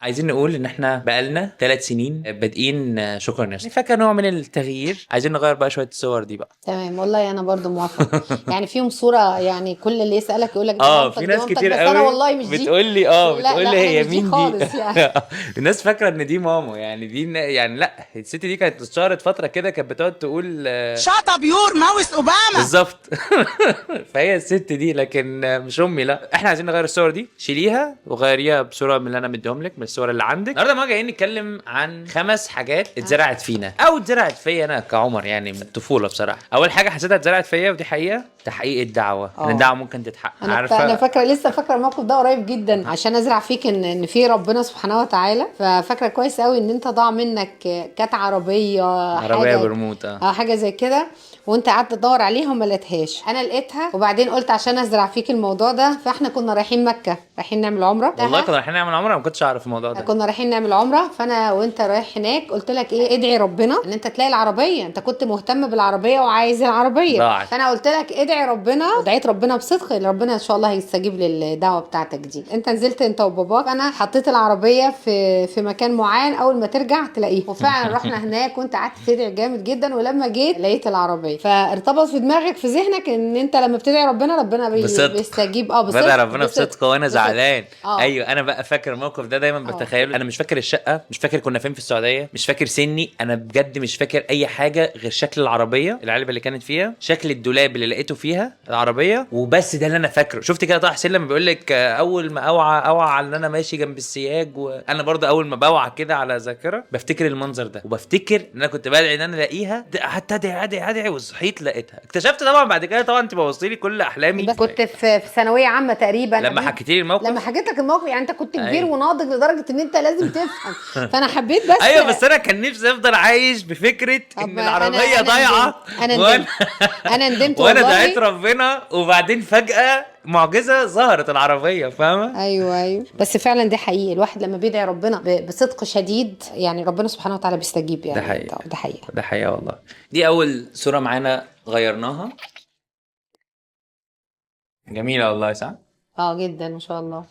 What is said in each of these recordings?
عايزين نقول ان احنا بقالنا 3 سنين بادئين شكرا نفسي، فاكر نوع من التغيير. عايزين نغير بقى شويه الصور دي بقى. تمام والله انا برضو موافقه. يعني فيهم صوره، يعني كل اللي يسالك يقول لك دي مامتك في دي ناس مامتك، كتير بس انا قوي والله مش دي. بتقول لي لا بتقول لا لي انا هي مش دي مين دي. خالص يعني. الناس فاكره ان دي ماما، يعني دي يعني لا، الست دي كانت اتشهرت فتره كده، كانت بتقعد تقول شاط اب يور ماوس اوباما بالظبط. فهي الست دي، لكن مش امي. لا، احنا عايزين نغير الصور دي، شيليها وغيريها بصوره من اللي انا مديهم لك، من الصور اللي عندك. النهارده ما جايين نتكلم عن 5 حاجات اتزرعت فينا او اتزرعت فيا انا كعمر، يعني من الطفوله بصراحه. اول حاجه حسيتها اتزرعت فيا ودي حقيقه، تحقيق الدعوه، ان الدعوه ممكن تتحقق. انا فاكره، لسه فاكره الموقف ده قريب جدا، عشان ازرع فيك ان في ربنا سبحانه وتعالى. ففاكره كويس قوي ان انت ضاع منك كانت عربيه عربيه حاجه برموت حاجه زي كده، وانت قعدت تدور عليها وما لقيتهاش. انا لقيتها، وبعدين قلت عشان ازرع فيك الموضوع ده. فاحنا كنا رايحين مكه، رايحين نعمل عمره. والله كنا رايحين نعمل عمره، ما كنتش اعرف الموضوع ده. كنا رايحين نعمل عمره، فانا وانت رايح هناك قلت لك ايه، ادعي ربنا ان انت تلاقي العربيه. انت كنت مهتم بالعربيه وعايز العربيه ضاعت. فانا قلت لك ادعي ربنا، ودعيت ربنا بصدق ان ربنا ان شاء الله هيستجيب للدعوه بتاعتك دي. انت نزلت انت وباباك، انا حطيت العربيه في مكان معين، اول ما ترجع تلاقيه. وفعلا رحنا هناك وانت قعدت تدعي جامد جدا، ولما جيت لقيت العربيه. فارتبط في دماغك في ذهنك ان انت لما بتدعي ربنا بيستجيب. بصدق. بدأ ربنا بصدق وانا زعلان. آه. ايوه، انا بقى فاكر الموقف ده دايما بتخيله. انا مش فاكر الشقه، مش فاكر كنا فين في السعوديه، مش فاكر سني، انا بجد مش فاكر اي حاجه غير شكل العربيه، العلبه اللي كانت فيها، شكل الدولاب اللي لقيته فيها العربيه، وبس. ده اللي انا فاكره. شفت كده طه حسين لما بيقول لك اول ما اوعى على ان انا ماشي جنب السياج، وانا برضه اول ما بوعى كده على ذاكره بفتكر المنظر ده، وبفتكر ان انا كنت بدعي ان انا الاقيها، حتى ادعي وصحيت لقيتها. اكتشفت طبعا بعد كده، طبعا انت بوظتي لي كل احلامي. بس كنت في ثانويه عامه تقريبا لما حكيتي لي الموقف، لما حكيت لك الموقف، يعني انت كنت كبير أيوة. وناضج لدرجه ان انت لازم تفهم. فانا حبيت بس ايوه، بس انا كان نفسي افضل عايش بفكره ان العربيه ضايعه. انا ندمت وانا والله. دعيت ربنا، وبعدين فجاه معجزه ظهرت العربيه، فاهمه؟ ايوه بس فعلا دي حقيقي، الواحد لما بيدعي ربنا بصدق شديد يعني ربنا سبحانه وتعالى بيستجيب. يعني ده حقيقه والله. دي اول صوره معانا غيرناها، جميله والله، صح؟ جدا ما شاء الله.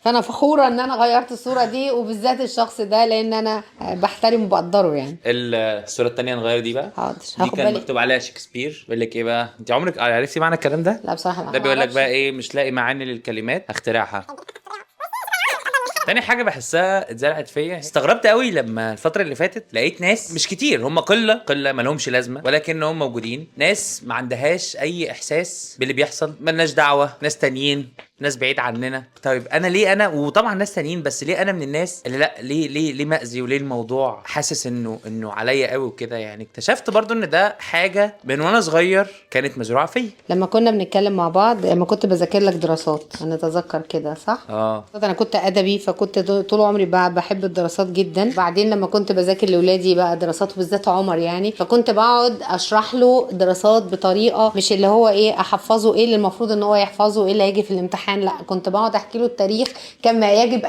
فانا فخوره ان انا غيرت الصوره دي، وبالذات الشخص ده، لان انا بحترمه وبقدره. يعني الصوره الثانيه نغير دي بقى. حاضر، دي كان مكتوب عليها شكسبير. بيقول لك ايه بقى؟ انت عمرك عرفتي معنى الكلام ده؟ لا بصراحه ده بيقول لك بقى ايه، مش لاقي معاني للكلمات هخترعها. تاني حاجة بحسها اتزرعت فيا، استغربت قوي لما الفترة اللي فاتت لقيت ناس، مش كتير، هم قلة ما لهمش لازمة، ولكنهم موجودين، ناس ما عندهاش أي إحساس باللي بيحصل، ملناش دعوة، ناس تانيين، ناس بعيد عننا. طيب أنا ليه أنا، وطبعا ناس تانيين، بس ليه أنا من الناس اللي لا، ليه مأذي، وليه الموضوع حاسس إنه عليا قوي وكده. يعني اكتشفت برضو إن ده حاجة من وأنا صغير كانت مزروعة فيا. لما كنا بنتكلم مع بعض، لما كنت بذاكر لك دراسات، انا اتذكر كده صح؟ انا كنت ادبي، فكنت طول عمري بحب الدراسات جدا. بعدين لما كنت بذاكر لاولادي بقى دراسات، وبالذات عمر يعني، فكنت بقعد اشرح له دراسات بطريقه مش اللي هو ايه احفظه ايه اللي المفروض ان هو يحفظه، ايه اللي هيجي في الامتحان. لا، كنت بقعد احكي له التاريخ كما يجب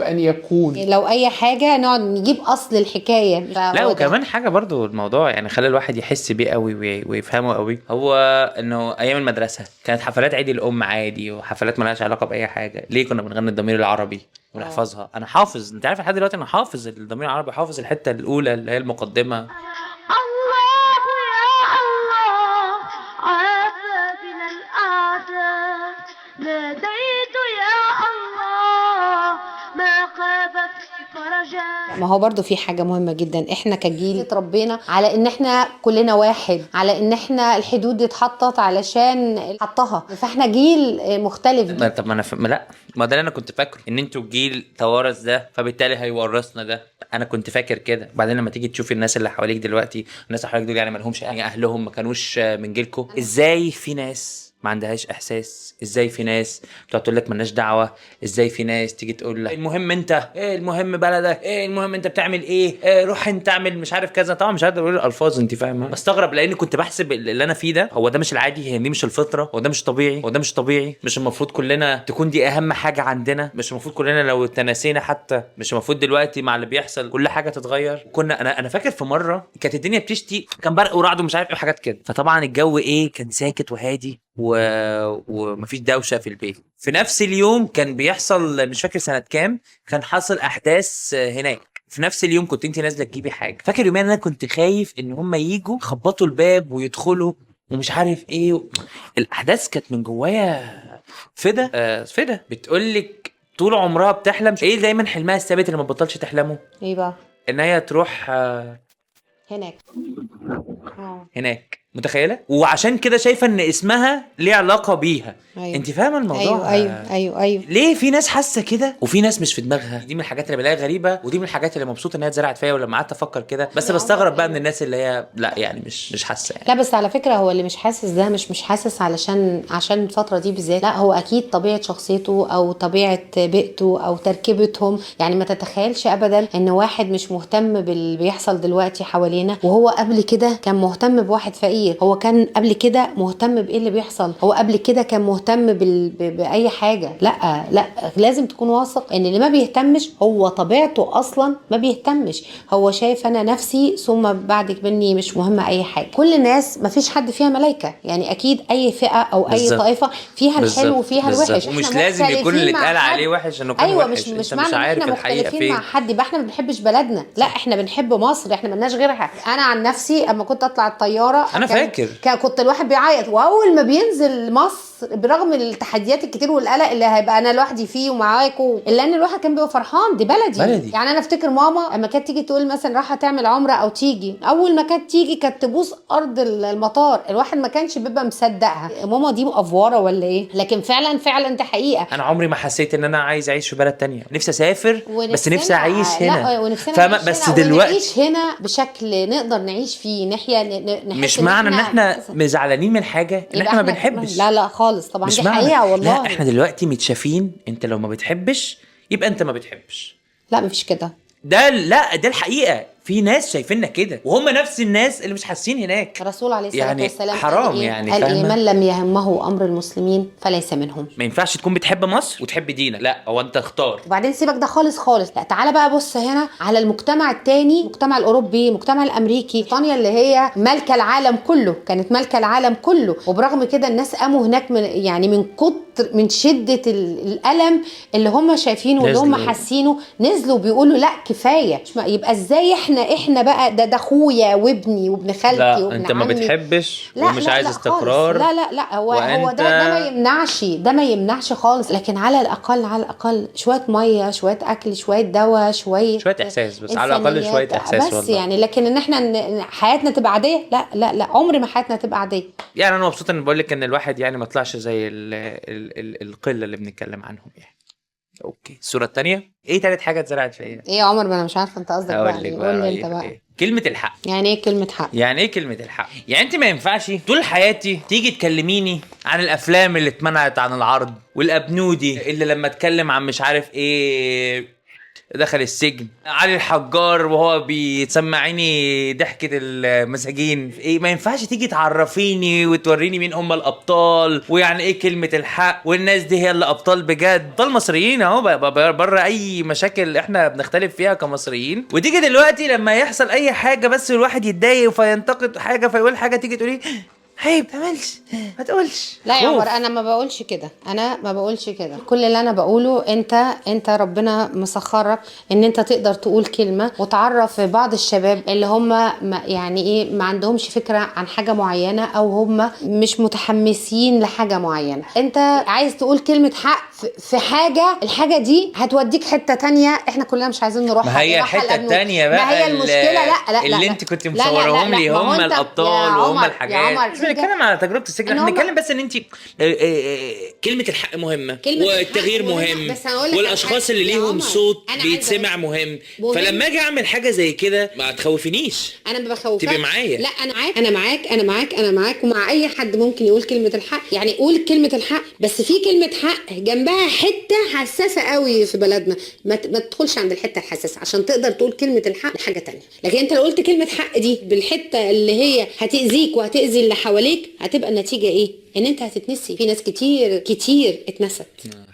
ان يكون لو اي حاجه نقعد نجيب اصل الحكايه. لا، وكمان حاجه برضو الموضوع يعني خلى الواحد يحس بيه قوي ويفهمه قوي، هو انه ايام المدرسه كانت حفلات عيد الام عادي، وحفلات مالهاش علاقه باي حاجه. ليه كنا بنغني الضمير العربي ونحفظها؟ انا حافظ، انت عارف لحد دلوقتي انا حافظ الضمير العربي، حافظ الحته الاولى اللي هي المقدمه. الله يا الله عافنا الأعداء، ناديت يا الله ما خابت فرجاء. ما هو برضو في حاجة مهمة جدا، احنا كجيل اتربينا على ان احنا كلنا واحد، على ان احنا الحدود دي اتحطت علشان حطها، فاحنا جيل مختلف. طب ما انا لا، ما ده اللي انا كنت فاكره، ان انتوا الجيل توارث ده، فبالتالي هيورثنا ده. انا كنت فاكر كده. بعدين لما تيجي تشوفي الناس اللي حواليك دلوقتي، الناس اللي حواليك دول يعني ما لهمش، يعني اهلهم ما كانوش من جيلكم. ازاي في ناس ما عندهاش احساس؟ ازاي في ناس بتقعد تقول لك مالناش دعوه؟ ازاي في ناس تيجي تقول لك المهم انت ايه، المهم بلدك ايه، المهم انت بتعمل ايه، روح انت اعمل مش عارف كذا. طبعا مش قادر اقول الالفاظ، انت فاهمه. بستغرب لاني كنت بحسب اللي انا فيه ده هو ده مش العادي، هي دي مش الفطره، هو ده مش طبيعي، هو ده مش طبيعي. مش المفروض كلنا تكون دي اهم حاجه عندنا؟ مش المفروض كلنا لو تناسينا حتى، مش المفروض دلوقتي مع اللي بيحصل كل حاجه تتغير؟ كنا انا فاكر في مره كانت الدنيا بتشتي، كان برق ورعد ومش عارف ايه وحاجات كده، فطبعا الجو ايه كان ساكت وهادي. ومفيش دوشه في البيت. في نفس اليوم كان بيحصل، مش فاكر سنه كام، كان حصل احداث هناك. في نفس اليوم كنت انت نازله تجيبي حاجه. فاكر يومين انا كنت خايف ان هم ييجوا يخبطوا الباب ويدخلوا ومش عارف ايه. الاحداث كانت من جوايا فدا بتقولك طول عمرها بتحلم ايه دايما حلمها الثابت اللي ما بطلش تحلمه؟ ايه بقى؟ ان هي تروح هناك متخيله، وعشان كده شايفه ان اسمها ليه علاقه بيها. أيوة. انت فاهمه الموضوع؟ ايوه. ليه في ناس حاسه كده وفي ناس مش في دماغها؟ دي من الحاجات اللي بلاقيها غريبه، ودي من الحاجات اللي مبسوطه ان هي اتزرعت فيا. ولما قعدت افكر كده بس بستغرب بقى من الناس اللي هي لا يعني مش حاسه يعني. لا بس على فكره هو اللي مش حاسس ده مش حاسس عشان الفتره دي بالذات، لا هو اكيد طبيعه شخصيته او طبيعه بيئته او تركيبتهم. يعني ما تتخيلش ابدا ان واحد مش مهتم باللي بيحصل دلوقتي حوالينا وهو قبل كده كان مهتم بواحد فقير. هو كان قبل كده مهتم بايه اللي بيحصل، هو قبل كده كان مهتم باي حاجه. لا لازم تكون واثق ان اللي ما بيهتمش هو طبيعته اصلا ما بيهتمش. هو شايف انا نفسي ثم بعدك مني، مش مهمه اي حاجه. كل الناس ما فيش حد فيها ملائكه، يعني اكيد اي فئه او اي طائفه فيها الحلو وفيها الوحش. ومش لازم يكون اللي اتقال عليه وحش انه كان أيوة وحش. مش معنى ان احنا مختلفين مع حد يبقى احنا ما بنحبش بلدنا. لا احنا بنحب مصر، احنا ملناش غيرها. انا عن نفسي اما كنت اطلع الطياره انا فاكر كنت الواحد بيعيط، واول ما بينزل مصر برغم التحديات الكتير والقلق اللي هيبقى انا لوحدي فيه ومعاكم، الا ان الواحد كان بيبقى فرحان. دي بلدي. يعني انا افتكر ماما اما كانت تيجي تقول مثلا رايحه تعمل عمره او تيجي، اول ما كانت تيجي كانت تبوس ارض المطار. الواحد ما كانش بيبقى مصدقها، ماما دي مقفوره ولا ايه؟ لكن فعلا دي حقيقه. انا عمري ما حسيت ان انا عايز اعيش في بلد تانية. نفسي اسافر بس نفسي اعيش هنا. فاهمه؟ بس دلوقتي نعيش هنا بشكل نقدر نعيش فيه نحيا مش معنى ان احنا مزعلانين من حاجه ان احنا ما بنحبش. لا خالص طبعا، دي حقيقه والله. لا احنا دلوقتي متشافين. انت لو ما بتحبش يبقى انت ما بتحبش. لا مفيش كده. ده الحقيقه. في ناس شايفيننا كده وهم نفس الناس اللي مش حاسين هناك. الرسول عليه الصلاه يعني والسلام حرام يعني قال إيه؟ من لم يهمه امر المسلمين فليس منهم. ما ينفعش تكون بتحب مصر وتحب دينك، لا هو انت اختار. وبعدين سيبك ده خالص. لا تعالى بقى بص هنا على المجتمع التاني، المجتمع الاوروبي، المجتمع الامريكي. بريطانيا اللي هي مالكه العالم كله، كانت مالكه العالم كله، وبرغم كده الناس قاموا هناك من كتر من شده الالم اللي هم شايفينه واللي هم حاسينه، نزلوا بيقولوا لا كفايه. يبقى ازاي احنا بقى ده اخويا وابني وابن خالتي لا وابن انت عمي. ما بتحبش ومش لا عايز استقرار. لا هو ده ما يمنعش خالص. لكن على الاقل شويه ميه، شويه اكل، شويه دواء، شويه احساس. بس على الاقل شويه احساس بس والله. يعني لكن ان احنا حياتنا تبقى عاديه، لا عمر ما حياتنا تبقى عاديه. يعني انا مبسوط ان بقول لك ان الواحد يعني ما طلعش زي القله اللي بنتكلم عنهم يعني. اوكي الصوره الثانيه ايه؟ ثالث حاجه اتزرعت فيا ايه يا عمر؟ ما انا مش عارفه انت قصدك بقى قول لي انت بقى. إيه؟ كلمه الحق. يعني ايه كلمه حق؟ يعني انت ما ينفعش طول حياتي تيجي تكلميني عن الافلام اللي اتمنعت عن العرض، والابنودي اللي لما اتكلم عن مش عارف ايه دخل السجن، علي الحجار وهو بيتسمعيني ضحكة المساجين ايه. ما ينفعش تيجي تعرفيني وتوريني مين هم الابطال ويعني ايه كلمة الحق، والناس دي هي اللي ابطال بجد. ابطال مصريين اهو بره اي مشاكل احنا بنختلف فيها كمصريين. وتيجي دلوقتي لما يحصل اي حاجة بس الواحد يتضايق فينتقد حاجة فيقول حاجة، تيجي تقولي عيب ما تقولش. لا يا عمر انا ما بقولش كده. كل اللي انا بقوله انت ربنا مسخرك ان انت تقدر تقول كلمه وتعرف بعض الشباب اللي هم يعني ايه ما عندهمش فكره عن حاجه معينه او هم مش متحمسين لحاجه معينه. انت عايز تقول كلمه حق في حاجه، الحاجه دي هتوديك حته تانية احنا كلنا مش عايزين نروحها. ما هي الحته التانية بقى، ما هي المشكله. لا اللي انت كنت مصورهم لي هم الابطال وهم الحاجات. بنتكلم على تجربه السجن، احنا بنتكلم بس ان انت كلمه الحق مهمه والتغيير مهم والاشخاص اللي ليهم صوت بيتسمع مهم. فلما اجي اعمل حاجه زي كده ما تخوفنيش. انا ما بخوفك، تبقى معايا. لا انا معاك ومع اي حد ممكن يقول كلمه الحق. يعني قول كلمه الحق، بس في كلمه حق جنبها حته حساسه قوي في بلدنا، ما تدخلش عند الحته الحساسه عشان تقدر تقول كلمه الحق حاجه تانية. لكن انت لو قلت كلمه حق دي بالحته اللي هي هتاذيك وهتاذي اللي حواليك، هتبقى النتيجه ايه؟ ان انت هتتنسي. في ناس كتير اتنست.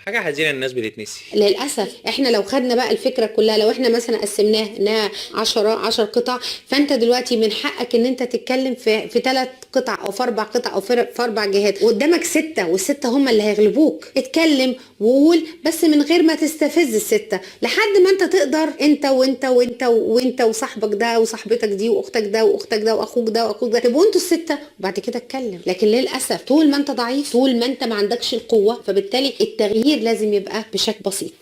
حاجه حزينه الناس بتتنسي للاسف. احنا لو خدنا بقى الفكره كلها، لو احنا مثلا قسمناها انها 10 قطع، فانت دلوقتي من حقك ان انت تتكلم في 3 قطع او في 4 قطع او في 4 جهات وقدامك 6 والستة هم اللي هيغلبوك، اتكلم وقول بس من غير ما تستفز الستة لحد ما انت تقدر انت وانت وانت وانت وصاحبك ده وصاحبتك دي واختك ده واختك ده واخوك ده واخوك ده تبقوا انتوا الستة وبعد كده اتكلم. لكن للاسف طول ما انت ضعيف، طول ما انت ما عندكش القوة، فبالتالي التغيير لازم يبقى بشكل بسيط.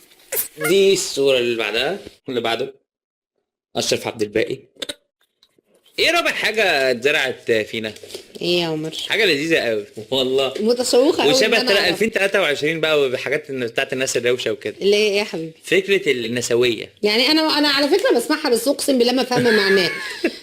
دي الصورة اللي بعدها واللي بعده اشرف عبد الباقي. ايه رابع حاجة اتزرعت فينا؟ ايه يا عمر؟ حاجة لذيذة قوي والله، متشوقة قوي وشبه 2023 بقى بحاجات بتاعت الناس الروشة وكده. اللي هي ايه يا حبيبي؟ فكرة النسوية. يعني انا على فكره بسمعها بس اقسم بالله ما فاهمه معناه.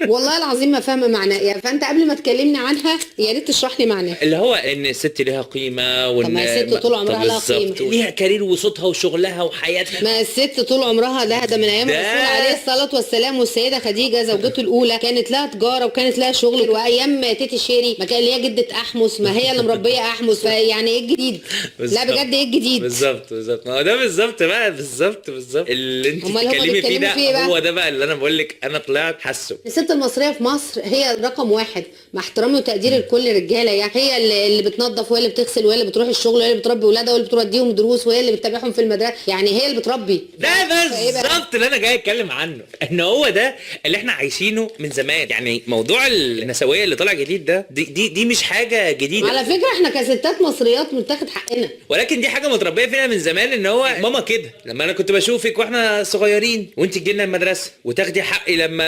والله العظيم ما فاهمه معناه يعني، فانت قبل ما تكلمني عنها يا ريت تشرح لي معناه. اللي هو ان الست ليها قيمه وان طب ما الست طول عمرها لها قيمة. ليها كارير وصوتها وشغلها وحياتها. ما الست طول عمرها ده من ايام الرسول عليه الصلاه والسلام، والسيده خديجه زوجته الاولى كانت لها تجاره وكانت لها شغل، وايام تيتي شيري ما كان ليها جده احمس، ما هي اللي مربيه احمس، فيعني ايه الجديد؟ لا بجد ايه الجديد؟ بالظبط ما هو ده بالظبط بقى، بالظبط اللي انت بتتكلمي فيه ده هو ده بقى اللي انا بقول لك انا طلعت حاسه. الست المصريه في مصر هي رقم 1 مع احترامي وتقديري لكل الرجاله، يعني هي اللي بتنظف وهي اللي بتغسل وهي اللي بتروح الشغل وهي اللي بتربي ولادها وهي اللي بتوديهم دروس وهي اللي بتتابعهم في المدرسه، يعني هي اللي بتربي. ده بالظبط اللي انا جاي اتكلم عنه، ان هو ده اللي احنا عايشينه من زمان. يعني موضوع النسويه اللي طالع جديد ده دي مش حاجه جديده على فكره، احنا كستات مصريات متاخد حقنا، ولكن دي حاجه متربيه فينا من زمان. ان هو ماما كده لما انا كنت بشوفك واحنا صغيرين وانت تجينا المدرسه وتاخدي حقي لما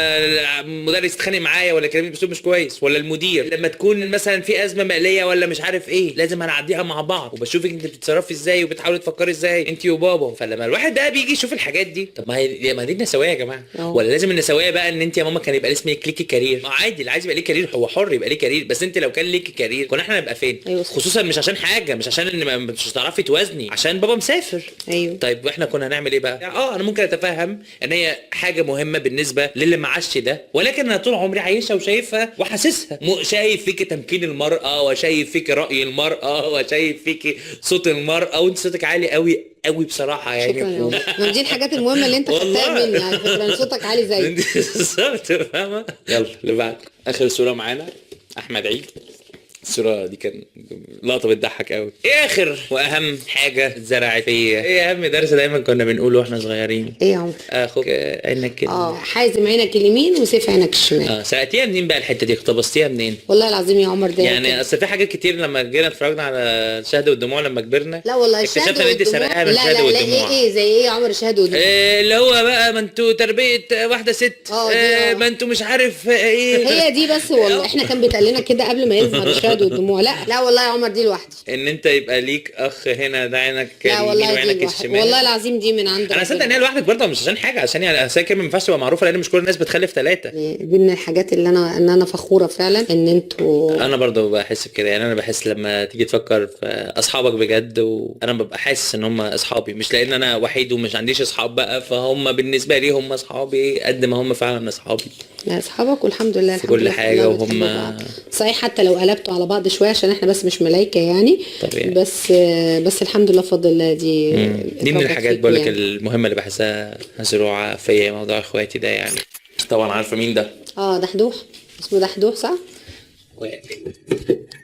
المدرس يتخانق معايا ولا كلامي باسلوب مش كويس، ولا المدير لما تكون مثلا في ازمه ماليه ولا مش عارف ايه لازم هنعديها مع بعض، وبشوفك انت بتتصرفي ازاي وبتحاولي تفكري ازاي انت وبابا. فلما الواحد بقى بيجي يشوف الحاجات دي، طب ما دي النسويه يا جماعه. ولا لازم النسويه بقى ان انت يا ماما كان يبقى اسمك ليكي كارير؟ ما عادي، اللي عايز يبقى ليه كارير هو حر يبقى ليه كارير، بس انت لو كان ليكي كارير كنا احنا نبقى فين؟ أيوة. خصوصا مش عشان حاجه، مش عشان ان مش هتعرفي توازني، عشان بابا مسافر. ايوه. طيب واحنا كنا هنعمل ايه بقى؟ انا ممكن اتفهم ان هي حاجه مهمه بالنسبه للي معاش ده، ولكن انا طول عمري عايشها وشايفها وحاسسها. شايف فيك تمكين المراه، وشايف فيك راي المراه، وشايف فيك صوت المراه، وانت صوتك عالي قوي قوي بصراحه يعني. شكرا يا ما دي الحاجات المهمه اللي انت خدتها مني على فكره، صوتك عالي زي بالظبط فاهمه. يلا اللي بعد اخر صوره معانا احمد عيد. الصورة دي كان لقطة بتضحك قوي. ايه اخر واهم حاجة اتزرعت فيا؟ ايه اهم درس دايما كنا بنقوله واحنا صغيرين؟ ايه يا عمر؟ اخوك عينك كده. حازم عينك اليمين وسيف عينك الشمال. سرقتيها منين بقى الحتة دي؟ اقتبستيها منين؟ والله العظيم يا عمر ده يعني اصل في حاجات كتير لما جينا اتفرجنا على الشهد والدموع لما كبرنا. لا والله اكتشفنا ان انت سرقاها من الشهد والدموع. ايه زي ايه يا عمر الشهد والدموع؟ اللي هو بقى ما انتوا تربية واحدة ست. ما انتوا مش عارف ايه. هي دي بس والله احنا كان بيتقال لنا كده قبل ما يظهر الشهد والدموع. لا والله يا عمر دي لوحدي. ان انت يبقى ليك اخ هنا ده عينك اليمين وعينك الشمال. والله العظيم دي من عندك. انا صدق ان هي لوحدك برضه مش عشان حاجه، عشان يعني اساسا كلمه ما ينفعش تبقى معروفه لان مش كل الناس بتخلف 3. دي من الحاجات اللي انا فخوره فعلا ان انتوا. انا برضه بحس بكده يعني. انا بحس لما تيجي تفكر في اصحابك بجد، وانا ببقى حاسس ان هم اصحابي، مش لان انا وحيد ومش عنديش اصحاب بقى فهم بالنسبه لي هم اصحابي قد ما هم فعلا اصحابي. لا اصحابك والحمد لله في كل حاجه وهم صحيح، حتى لو قلبتوا على بعض شويه عشان احنا بس مش ملايكه يعني. طبيعي. بس الحمد لله بفضل الله. دي من الحاجات بقول لك يعني المهمه اللي بحسها مزروعه فيا موضوع اخواتي ده يعني. طبعا عارفه مين ده؟ دحدوح. اسمه دحدوح صح؟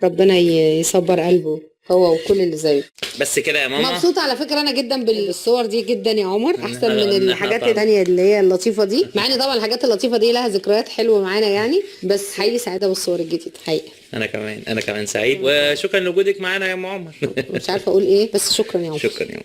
ربنا يصبر قلبه هو وكل اللي زيه. بس كده يا ماما. مبسوطه على فكره انا جدا بالصور دي جدا يا عمر، احسن من الحاجات الثانيه اللي هي اللطيفه دي، مع ان طبعا الحاجات اللطيفه دي لها ذكريات حلوه معانا يعني، بس حقيقي سعيده بالصور الجديده حقيقي. انا كمان سعيد، وشكرا لوجودك معانا يا ام عمر. مش عارفه اقول ايه بس شكرا يا عمر. شكرا يا عمر.